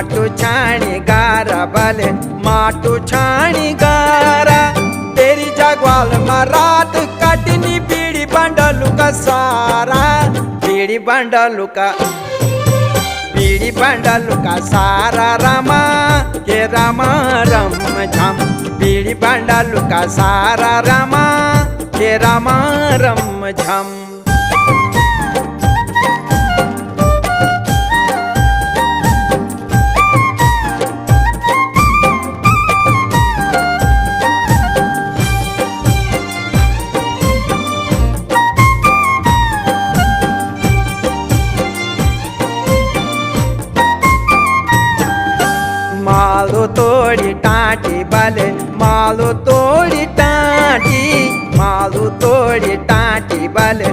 माटू छाणी गारा बले माटू छाणी गारा तेरी जगवाल मरात कटनी बीड़ी बंडलू का सारा बीड़ी बंडलू का सारा रामा के रामा रम झम बीड़ी बंडलू का सारा रामा के रामा रम झम मालो तोड़ी टाटी बले मालो तोड़ी टाटी मालो तोड़ी टाटी बले